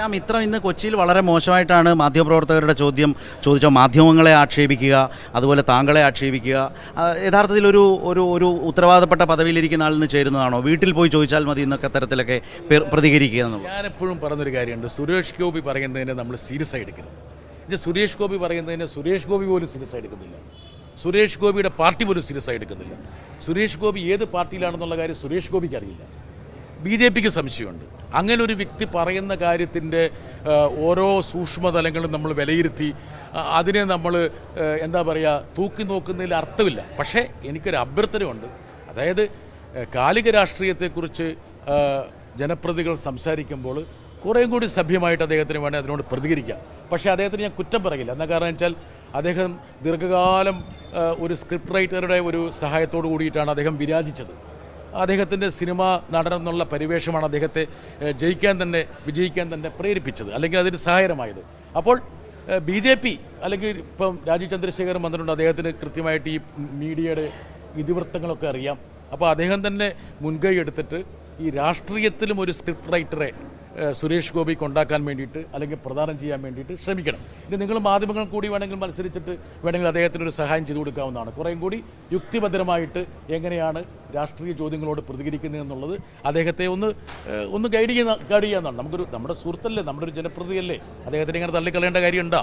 ആ മിത്രം ഇന്ന് കൊച്ചിയിൽ വളരെ മോശമായിട്ടാണ് മാധ്യമപ്രവർത്തകരുടെ ചോദിച്ച മാധ്യമങ്ങളെ ആക്ഷേപിക്കുക, അതുപോലെ താങ്കളെ ആക്ഷേപിക്കുക. യഥാർത്ഥത്തിൽ ഒരു ഒരു ഒരു ഉത്തരവാദപ്പെട്ട പദവിയിലിരിക്കുന്ന ആളിന് ചേരുന്നതാണോ? വീട്ടിൽ പോയി ചോദിച്ചാൽ മതി എന്നൊക്കെ തരത്തിലൊക്കെ പ്രതികരിക്കുക എന്നുള്ളത്. ഞാനെപ്പോഴും പറഞ്ഞൊരു കാര്യമുണ്ട്, സുരേഷ് ഗോപി പറയുന്നതിനെ നമ്മൾ സീരിയസ് ആയി എടുക്കരുത്. ഇത് സുരേഷ് ഗോപി പറയുന്നതിനെ സുരേഷ് ഗോപി പോലും സീരിയസ് ആയി എടുക്കുന്നില്ല. സുരേഷ് ഗോപിയുടെ പാർട്ടി പോലും സീരിയസ് ആയി എടുക്കുന്നില്ല. സുരേഷ് ഗോപി ഏത് പാർട്ടിയിലാണെന്നുള്ള കാര്യം സുരേഷ് ഗോപിക്ക് അറിയില്ല. BJPക്ക് സംശയമുണ്ട്. അങ്ങനെ ഒരു വ്യക്തി പറയുന്ന കാര്യത്തിൻ്റെ ഓരോ സൂക്ഷ്മതലങ്ങളും നമ്മൾ വിലയിരുത്തി അതിനെ നമ്മൾ എന്താ പറയുക തൂക്കി നോക്കുന്നതിൽ അർത്ഥമില്ല. പക്ഷേ എനിക്കൊരു അഭ്യർത്ഥനയുണ്ട്. അതായത് കാലിക രാഷ്ട്രീയത്തെക്കുറിച്ച് ജനപ്രതികൾ സംസാരിക്കുമ്പോൾ കുറേയും കൂടി സഭ്യമായിട്ട് അദ്ദേഹത്തിന് വേണ്ടി അതിനോട് പ്രതികരിക്കാം. പക്ഷേ അദ്ദേഹത്തിന് ഞാൻ കുറ്റം പറയില്ല. എന്താ കാരണം വെച്ചാൽ അദ്ദേഹം ദീർഘകാലം ഒരു സ്ക്രിപ്റ്റ് റൈറ്ററുടെ ഒരു സഹായത്തോടു കൂടിയിട്ടാണ് അദ്ദേഹം വിരാജിച്ചത്. അദ്ദേഹത്തിൻ്റെ സിനിമ നടനെന്നുള്ള പരിവേഷമാണ് അദ്ദേഹത്തെ വിജയിക്കാൻ തന്നെ പ്രേരിപ്പിച്ചത്, അല്ലെങ്കിൽ അതിന് സഹായകരമായത്. അപ്പോൾ BJP അല്ലെങ്കിൽ ഇപ്പം രാജീവ് ചന്ദ്രശേഖരൻ വന്നിട്ടുണ്ട്, അദ്ദേഹത്തിന് കൃത്യമായിട്ട് ഈ മീഡിയയുടെ ഇതിവൃത്തങ്ങളൊക്കെ അറിയാം. അപ്പോൾ അദ്ദേഹം തന്നെ മുൻകൈ എടുത്തിട്ട് ഈ രാഷ്ട്രീയത്തിലും ഒരു സ്ക്രിപ്റ്റ് റൈറ്ററെ സുരേഷ് ഗോപിക്ക് ഉണ്ടാക്കാൻ വേണ്ടിയിട്ട് അല്ലെങ്കിൽ പ്രദാനം ചെയ്യാൻ വേണ്ടിയിട്ട് ശ്രമിക്കണം. ഇനി നിങ്ങൾ മാധ്യമങ്ങൾ കൂടി വേണമെങ്കിൽ മത്സരിച്ചിട്ട് വേണമെങ്കിൽ അദ്ദേഹത്തിനൊരു സഹായം ചെയ്തു കൊടുക്കാവുന്നതാണ്. കുറേയും കൂടി യുക്തിഭദ്രമായിട്ട് എങ്ങനെയാണ് രാഷ്ട്രീയ ചോദ്യങ്ങളോട് പ്രതികരിക്കുന്നത് എന്നുള്ളത് അദ്ദേഹത്തെ ഒന്ന് ഗൈഡ് ചെയ്യാവുന്നതാണ്. നമ്മുടെ സുഹൃത്തല്ലേ, നമ്മുടെ ഒരു ജനപ്രതിയല്ലേ, അദ്ദേഹത്തിന് ഇങ്ങനെ തള്ളിക്കളയേണ്ട കാര്യമുണ്ടോ?